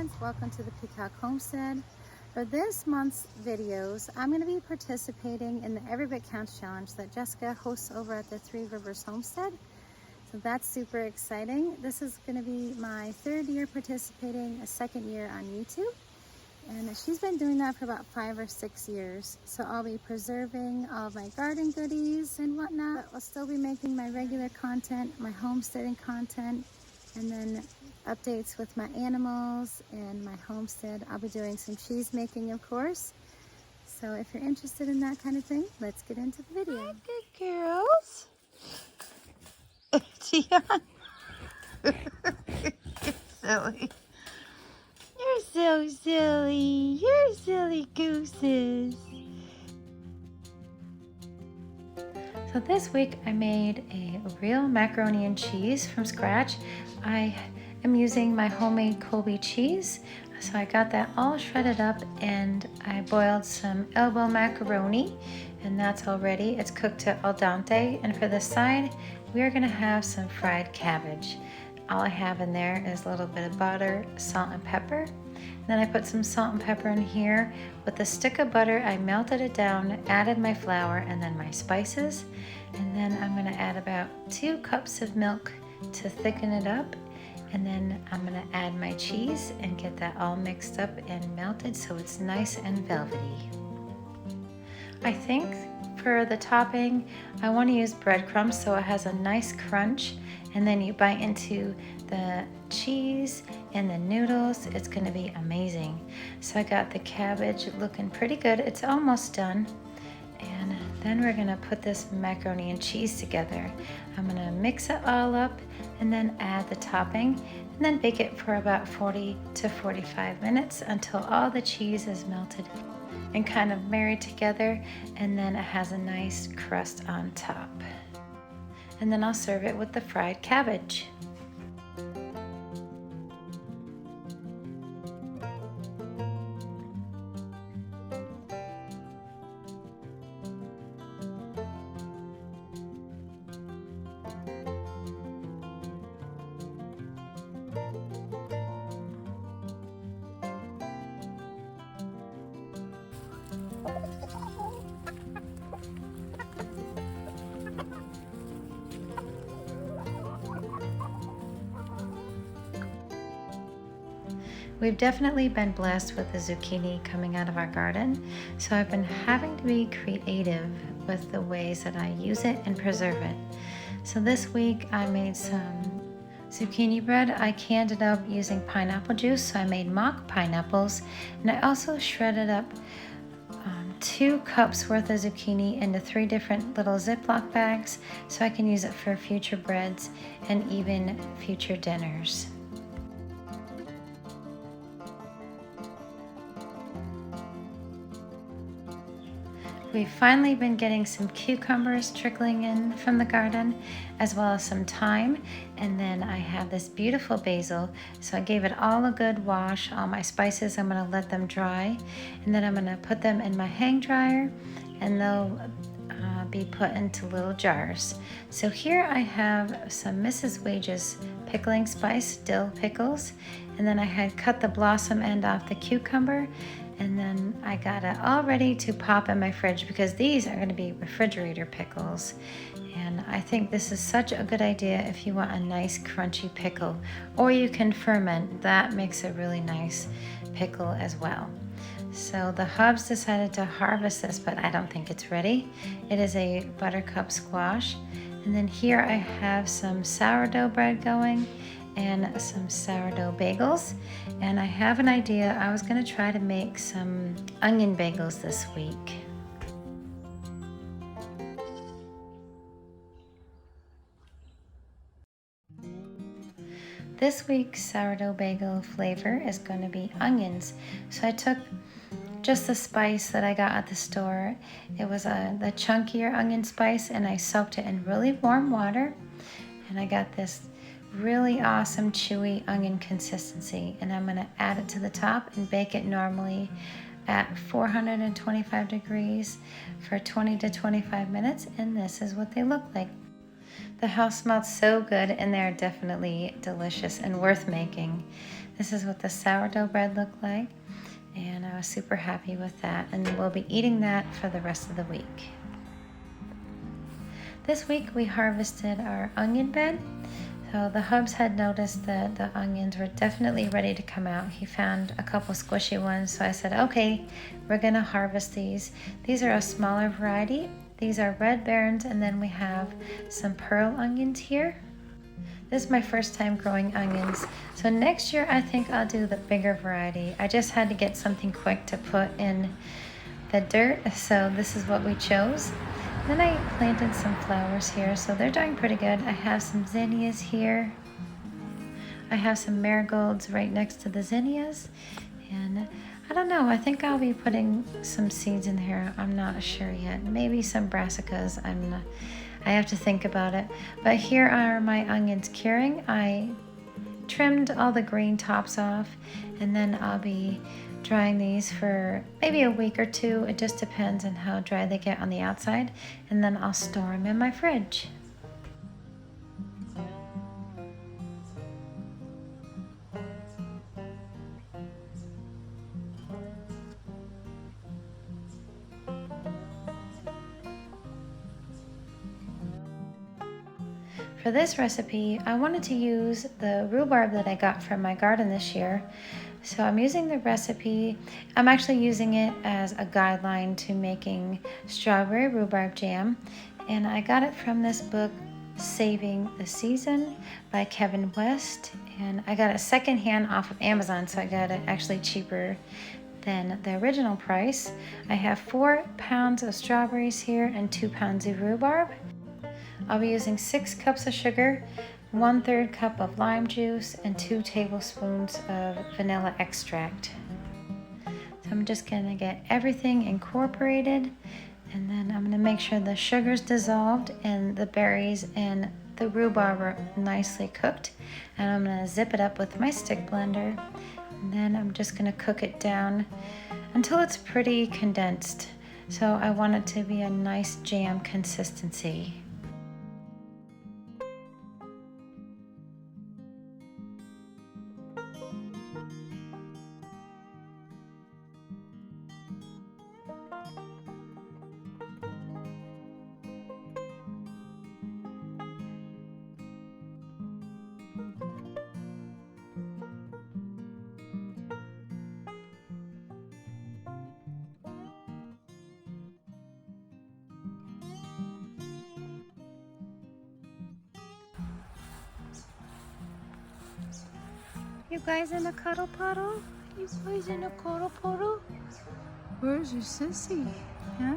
friends, welcome to the Peacock Homestead. For this month's videos, I'm going to be participating in the Every Bit Counts Challenge that Jessica hosts over at the Three Rivers Homestead. So that's super exciting. This is going to be my third year participating, a second year on YouTube. And she's been doing that for about 5 or 6 years. So I'll be preserving all of my garden goodies and whatnot. I'll still be making my regular content, my homesteading content, and then updates with my animals and my homestead. I'll be doing some cheese making, of course. So if you're interested in that kind of thing, let's get into the video. Hi, good girls. Tiana. Silly. You're so silly. You're silly gooses. So this week I made a real macaroni and cheese from scratch. I am using my homemade Colby cheese. So I got that all shredded up and I boiled some elbow macaroni, and that's all ready. It's cooked to al dente, and for the side we are gonna have some fried cabbage. All I have in there is a little bit of butter, salt and pepper. Then I put some salt and pepper in here. With a stick of butter, I melted it down, added my flour and then my spices. And then I'm gonna add about 2 cups of milk to thicken it up. And then I'm gonna add my cheese and get that all mixed up and melted so it's nice and velvety. I think for the topping, I wanna use breadcrumbs so it has a nice crunch. And then you bite into the cheese and the noodles. It's gonna be amazing. So I got the cabbage looking pretty good. It's almost done. And then we're gonna put this macaroni and cheese together. I'm gonna mix it all up and then add the topping and then bake it for about 40 to 45 minutes until all the cheese is melted and kind of married together, and then it has a nice crust on top. And then I'll serve it with the fried cabbage. We've definitely been blessed with the zucchini coming out of our garden, so I've been having to be creative with the ways that I use it and preserve it. So this week I made some zucchini bread. I canned it up using pineapple juice, so I made mock pineapples, and I also shredded up 2 cups worth of zucchini into 3 different little Ziploc bags so I can use it for future breads and even future dinners. We've finally been getting some cucumbers trickling in from the garden, as well as some thyme, and then I have this beautiful basil. So I gave it all a good wash. All my spices, I'm gonna let them dry, and then I'm gonna put them in my hang dryer, and they'll be put into little jars. So here I have some Mrs. Wage's pickling spice, dill pickles, and then I had cut the blossom end off the cucumber, and then I got it all ready to pop in my fridge because these are going to be refrigerator pickles. And I think this is such a good idea if you want a nice crunchy pickle, or you can ferment. That makes a really nice pickle as well. So the Hubs decided to harvest this, but I don't think it's ready. It is a buttercup squash. And then here I have some sourdough bread going and some sourdough bagels. And I have an idea. I was gonna try to make some onion bagels this week. This week's sourdough bagel flavor is gonna be onions. So I took just the spice that I got at the store. It was the chunkier onion spice, and I soaked it in really warm water. And I got this really awesome chewy onion consistency, and I'm gonna add it to the top and bake it normally at 425 degrees for 20 to 25 minutes, and this is what they look like. The house smelled so good, and they're definitely delicious and worth making. This is what the sourdough bread looked like, and I was super happy with that, and we'll be eating that for the rest of the week. This week we harvested our onion bed. So the hubs had noticed that the onions were definitely ready to come out. He found a couple squishy ones, so I said, okay, we're gonna harvest these. These are a smaller variety. These are red barons, and then we have some pearl onions here. This is my first time growing onions. So next year I think I'll do the bigger variety. I just had to get something quick to put in the dirt, so this is what we chose. Then I planted some flowers here, so they're doing pretty good. I have some zinnias here. I have some marigolds right next to the zinnias. And I don't know, I think I'll be putting some seeds in here. I'm not sure yet. Maybe some brassicas. I have to think about it. But here are my onions curing. I trimmed all the green tops off, and then I'll be drying these for maybe a week or two. It just depends on how dry they get on the outside, and then I'll store them in my fridge. For this recipe, I wanted to use the rhubarb that I got from my garden this year. So I'm using the recipe. I'm actually using it as a guideline to making strawberry rhubarb jam. And I got it from this book, Saving the Season by Kevin West. And I got it secondhand off of Amazon, so I got it actually cheaper than the original price. I have 4 pounds of strawberries here and 2 pounds of rhubarb. I'll be using 6 cups of sugar, 1/3 cup of lime juice, and 2 tablespoons of vanilla extract. So I'm just gonna get everything incorporated, and then I'm gonna make sure the sugar's dissolved and the berries and the rhubarb are nicely cooked. And I'm gonna zip it up with my stick blender. And then I'm just gonna cook it down until it's pretty condensed. So I want it to be a nice jam consistency. You guys in a cuddle puddle? You guys in a cuddle puddle? Where's your sissy? Huh?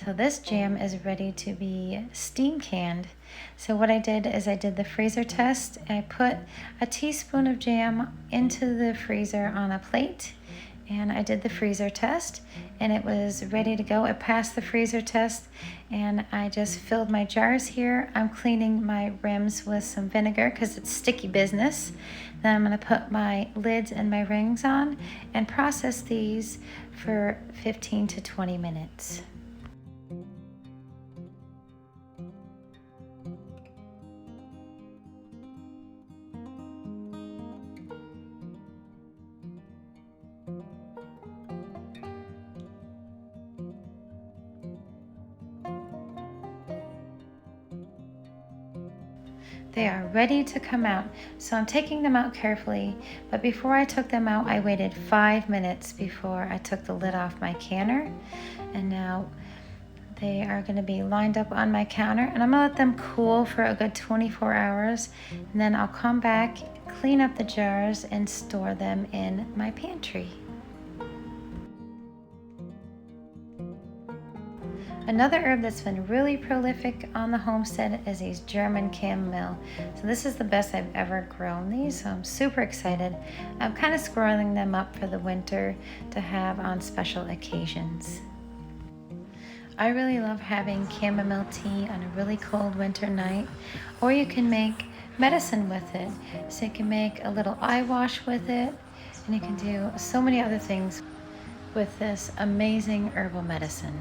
So this jam is ready to be steam canned. So what I did is I did the freezer test. I put a teaspoon of jam into the freezer on a plate, and I did the freezer test, and it was ready to go. It passed the freezer test, and I just filled my jars here. I'm cleaning my rims with some vinegar because it's sticky business. Then I'm gonna put my lids and my rings on and process these for 15 to 20 minutes. They are ready to come out, so I'm taking them out carefully, but before I took them out, I waited 5 minutes before I took the lid off my canner, and now they are going to be lined up on my counter, and I'm going to let them cool for a good 24 hours, and then I'll come back, clean up the jars, and store them in my pantry. Another herb that's been really prolific on the homestead is these German chamomile. So this is the best I've ever grown these, so I'm super excited. I'm kind of squirreling them up for the winter to have on special occasions. I really love having chamomile tea on a really cold winter night, or you can make medicine with it. So you can make a little eye wash with it, and you can do so many other things with this amazing herbal medicine.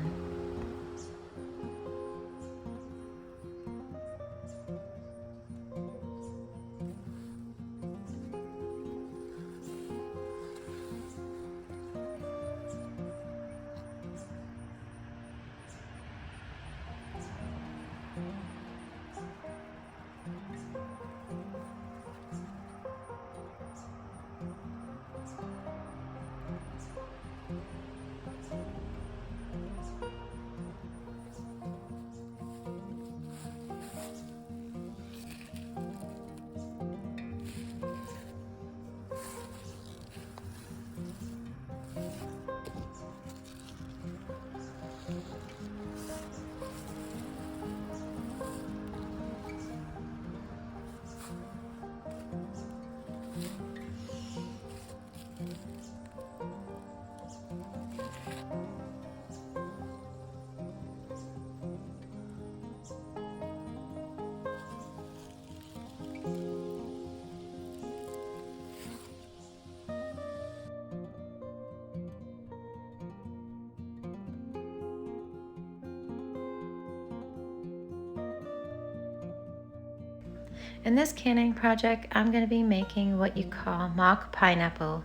In this canning project, I'm going to be making what you call mock pineapple.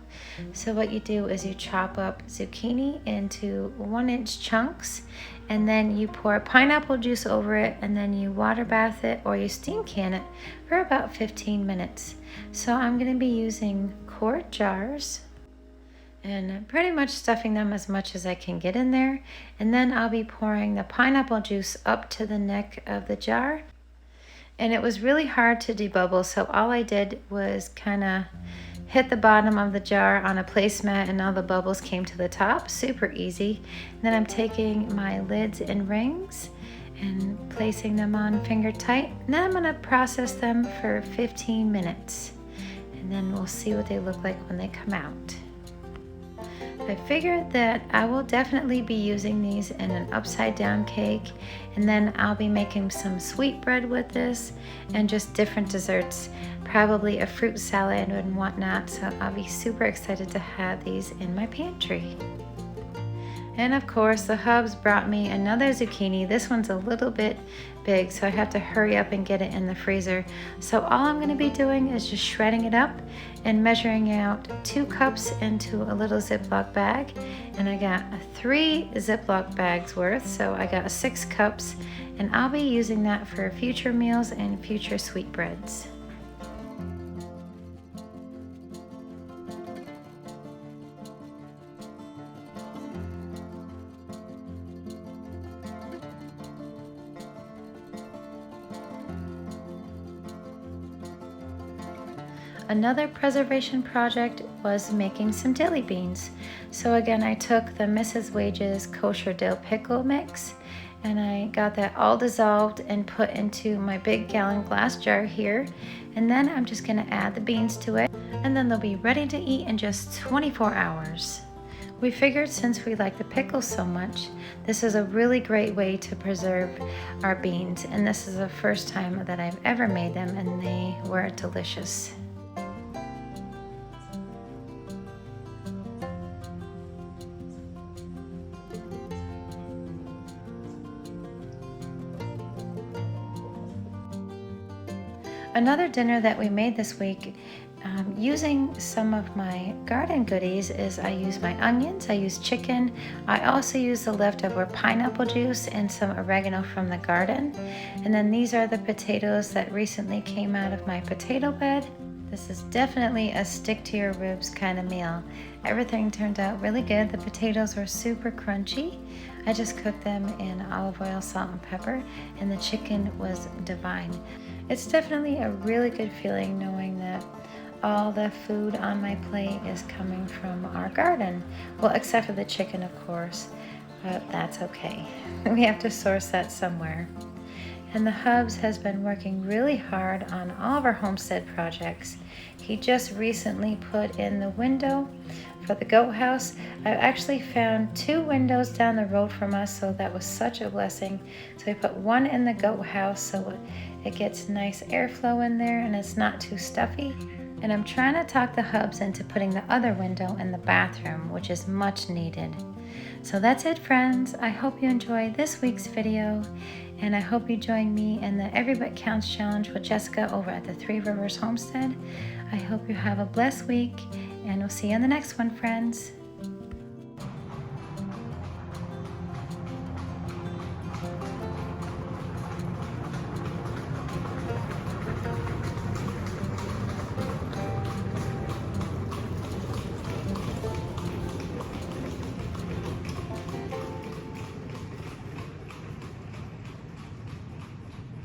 So what you do is you chop up zucchini into 1-inch chunks, and then you pour pineapple juice over it, and then you water bath it or you steam can it for about 15 minutes. So I'm going to be using quart jars and pretty much stuffing them as much as I can get in there. And then I'll be pouring the pineapple juice up to the neck of the jar. And it was really hard to debubble, so all I did was kind of hit the bottom of the jar on a placemat and all the bubbles came to the top. Super easy. And then I'm taking my lids and rings and placing them on finger tight. And then I'm going to process them for 15 minutes. And then we'll see what they look like when they come out. I figured that I will definitely be using these in an upside down cake, and then I'll be making some sweetbread with this and just different desserts, probably a fruit salad and whatnot, so I'll be super excited to have these in my pantry. And of course, the hubs brought me another zucchini. This one's a little bit big, so I have to hurry up and get it in the freezer. So all I'm going to be doing is just shredding it up and measuring out 2 cups into a little Ziploc bag. And I got 3 Ziploc bags worth, so I got 6 cups, and I'll be using that for future meals and future sweetbreads. Another preservation project was making some dilly beans. So again, I took the Mrs. Wage's kosher dill pickle mix, and I got that all dissolved and put into my big gallon glass jar here. And then I'm just gonna add the beans to it, and then they'll be ready to eat in just 24 hours. We figured since we like the pickles so much, this is a really great way to preserve our beans. And this is the first time that I've ever made them, and they were delicious. Another dinner that we made this week, using some of my garden goodies, is I use my onions, I use chicken, I also use the leftover pineapple juice and some oregano from the garden. And then these are the potatoes that recently came out of my potato bed. This is definitely a stick to your ribs kind of meal. Everything turned out really good. The potatoes were super crunchy. I just cooked them in olive oil, salt, and pepper, and the chicken was divine. It's definitely a really good feeling knowing that all the food on my plate is coming from our garden. Well, except for the chicken, of course, but that's okay. We have to source that somewhere. And the hubs has been working really hard on all of our homestead projects. He just recently put in the window for the goat house. I actually found 2 windows down the road from us, so that was such a blessing. So we put one in the goat house so it gets nice airflow in there and it's not too stuffy. And I'm trying to talk the hubs into putting the other window in the bathroom, which is much needed. So that's it, friends. I hope you enjoyed this week's video, and I hope you join me in the Every Bit Counts Challenge with Jessica over at the Three Rivers Homestead. I hope you have a blessed week, and we'll see you on the next one, friends.